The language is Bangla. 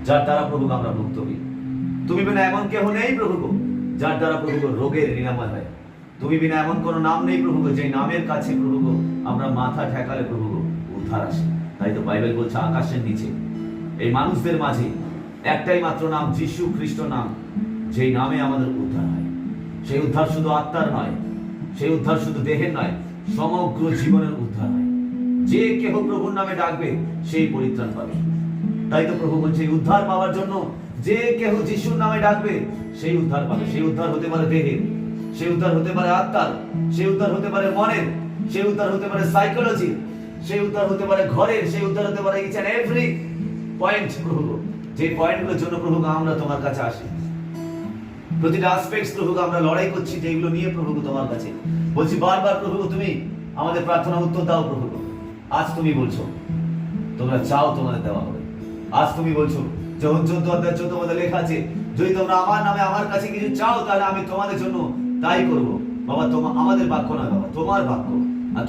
যার দ্বারা প্রভু আমরা মুক্ত হই। তুমি বিনা এমন কেহ নেই প্রভু গো, যার দ্বারা প্রভু রোগের নিরাময় হয়। তুমি বিনা এমন কোন নাম নেই প্রভু গো, যে নামের কাছে প্রভু গো আমরা মাথা ঠেকালে প্রভু গো উদ্ধার আসে। তাই তো বাইবেল বলছে আকাশের নিচে এই মানুষদের মাঝে একটাই মাত্র নাম, যিশু খ্রিস্ট নাম, যেই নামে আমাদের উদ্ধার হয়। সেই উদ্ধার শুধু আত্মার নয়, সেই উদ্ধার শুধু দেহের নয়, সমগ্র জীবনের উদ্ধার হয়। যে কেহ প্রভুর নামে ডাকবে সেই পরিত্রাণ পাবে। তাই তো প্রভু বলছে উদ্ধার পাওয়ার জন্য যে কেহ যিশুর নামে ডাকবে সেই উদ্ধার পাবে। সেই উদ্ধার হতে পারে দেহের, সেই উদ্ধার হতে পারে আত্মার, সেই উদ্ধার হতে পারে মনের, সেই উদ্ধার হতে পারে সাইকোলজি, সেই উদ্ধার হতে পারে ঘরের, সেই উদ্ধার হতে পারে ইচ এন্ড এভরি পয়েন্ট প্রভু। যে পয়েন্টগুলোর জন্য প্রভু আমরা তোমার কাছে আসি, প্রতিটা অ্যাসপেক্টস প্রভু আমরা লড়াই করছি, যেগুলো নিয়ে প্রভু তোমার কাছে বলছি বারবার প্রভু তুমি আমাদের প্রার্থনা উত্তর দাও প্রভু। আজ তুমি বলছো তোমরা চাও তোমাদের দেওয়া হবে। আজ তুমি বলছো যখন 14 অধ্যায় 14 পদে লেখা আছে, যদি তোমরা আমার নামে আমার কাছে কিছু চাও তাহলে আমি তোমাদের জন্য তাই করব। বাবা আমাদের বাক্য নয় বাবা, তোমার বাক্য। আর